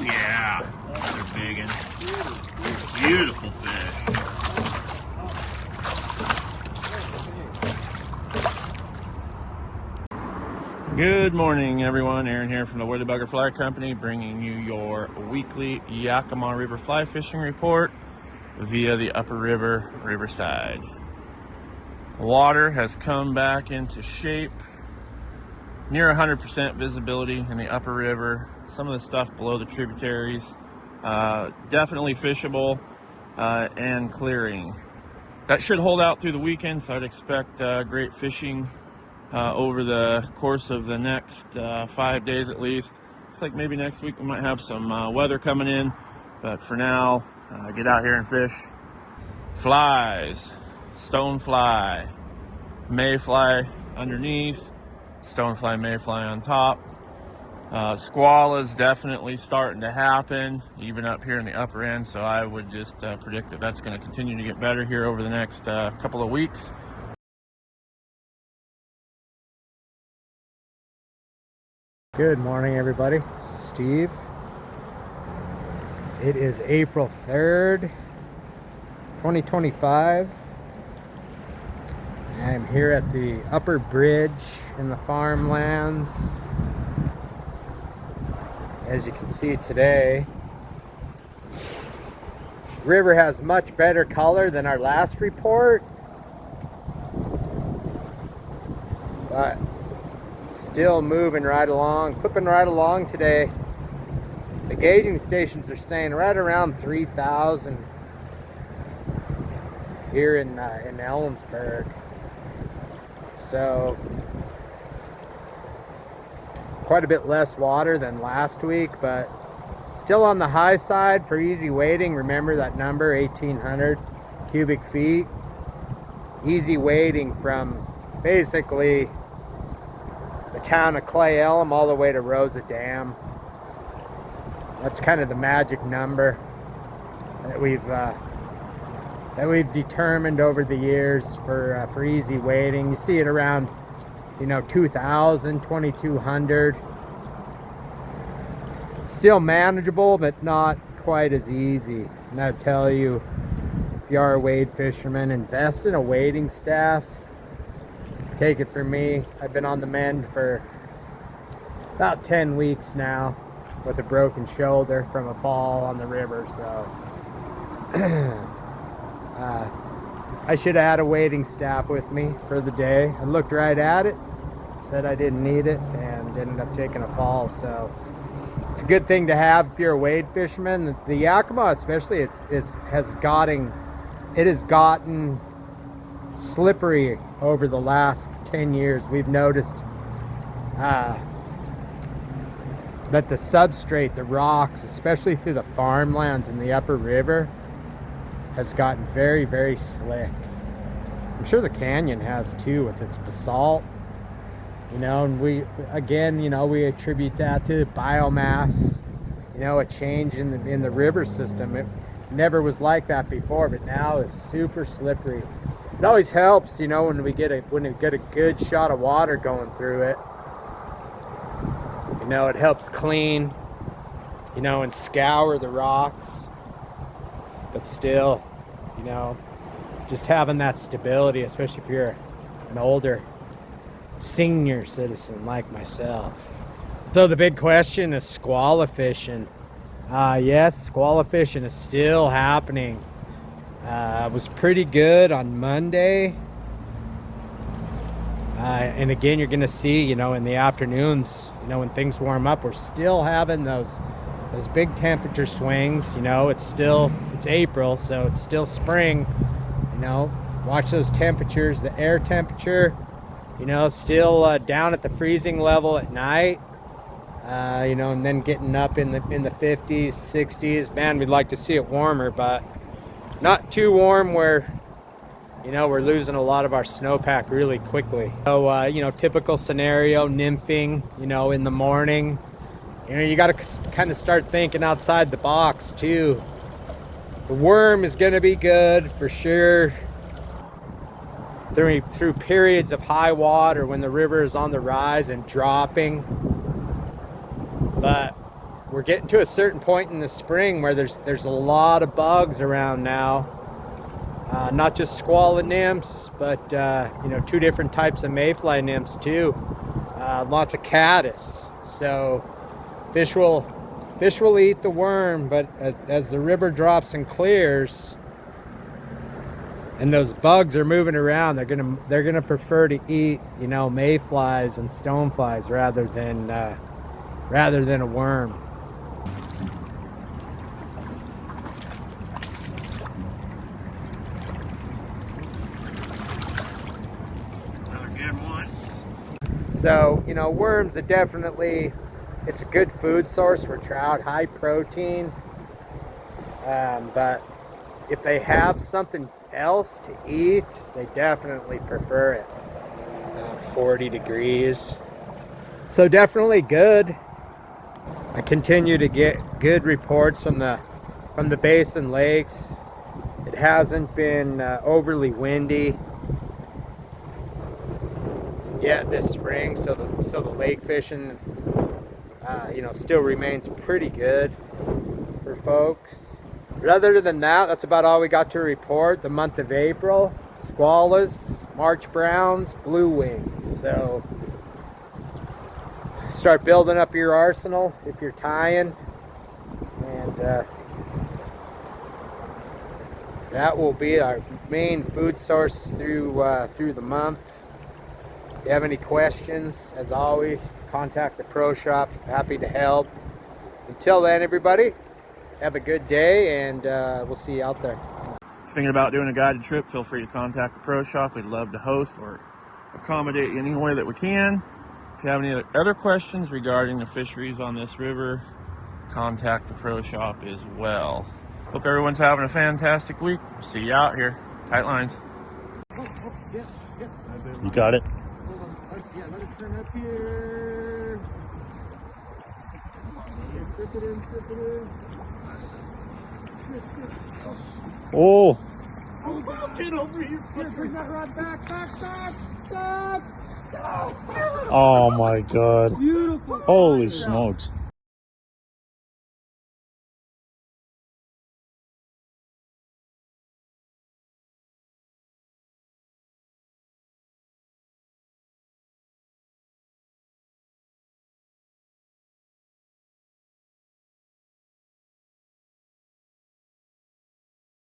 Yeah, they're big and beautiful fish. Good morning, everyone. Aaron here from the Worley Bugger Fly Company, bringing you your weekly Yakima River fly fishing report via the Upper River Riverside. Water has come back into shape. Near 100% visibility in the Upper River. Some of the stuff below the tributaries, definitely fishable and clearing. That should hold out through the weekend, so I'd expect great fishing over the course of the next 5 days at least. Looks like maybe next week we might have some weather coming in, but for now, get out here and fish. Flies, stonefly, mayfly underneath, stonefly, mayfly on top. Squall is definitely starting to happen, even up here in the upper end, so I would just predict that that's going to continue to get better here over the next couple of weeks. Good morning, everybody. This is Steve. It is April 3rd, 2025. I'm here at the Upper Bridge in the Farmlands. As you can see today, the river has much better color than our last report, but still moving right along, clipping right along today. The gauging stations are saying right around 3,000 here in Ellensburg. So quite a bit less water than last week, but still on the high side for easy wading. Remember that number, 1,800 cubic feet. Easy wading from basically the town of Clay Elm all the way to Rosa Dam. That's kind of the magic number that we've determined over the years for easy wading. You see it around, 2,000, 2,200. Still manageable, but not quite as easy. And I tell you, if you are a wade fisherman, invest in a wading staff. Take it from me, I've been on the mend for about 10 weeks now with a broken shoulder from a fall on the river, so I should have had a wading staff with me for the day. I looked right at it, said I didn't need it, and ended up taking a fall. So it's a good thing to have if you're a wade fisherman. The Yakima especially, it has gotten slippery over the last 10 years. We've noticed that the substrate, the rocks, especially through the farmlands in the Upper River, has gotten very, very slick. I'm sure the canyon has too with its basalt, and we attribute that to biomass, a change in the river system. It never was like that before, but now it's super slippery. It always helps, when we get a good shot of water going through it. It helps clean, and scour the rocks. But still, just having that stability, especially if you're an older senior citizen like myself. So the big question is squalla fishing. Yes, squalla fishing is still happening. It was pretty good on Monday. And again, you're going to see, in the afternoons, when things warm up, we're still having those big temperature swings. It's April, so it's still spring. Watch those temperatures, the air temperature, still down at the freezing level at night. And then getting up in the 50s, 60s. Man, we'd like to see it warmer, but not too warm where we're losing a lot of our snowpack really quickly. So typical scenario, nymphing, in the morning. You got to kind of start thinking outside the box too. The worm is going to be good for sure through periods of high water when the river is on the rise and dropping. But we're getting to a certain point in the spring where there's a lot of bugs around now. Not just squalid nymphs, but you know, 2 different types of mayfly nymphs too. Lots of caddis. So fish will eat the worm, but as the river drops and clears, and those bugs are moving around, they're gonna prefer to eat, you know, mayflies and stoneflies rather than a worm. Another good one. So, you know, worms are definitely, it's a good food source for trout, high protein. But if they have something else to eat, they definitely prefer it. 40 degrees. So definitely good. I continue to get good reports from the basin lakes. It hasn't been overly windy yet this spring, so the lake fishing you know, still remains pretty good for folks. But other than that, that's about all we got to report. The month of April, squallas, March browns, blue wings. So start building up your arsenal if you're tying, and that will be our main food source through the month. If you have any questions, as always, contact the Pro Shop. Happy to help. Until then, everybody, have a good day, and we'll see you out there. Thinking about doing a guided trip, feel free to contact the Pro Shop. We'd love to host or accommodate you any way that we can. If you have any other questions regarding the fisheries on this river, contact the Pro Shop as well. Hope everyone's having a fantastic week. See you out here. Tight lines. You got it? Hold on. Yeah, let it turn up here. Flip it in, flip it in. Oh! Get over here. Here, bring that rod back, back. Oh my god. Beautiful. Holy smokes.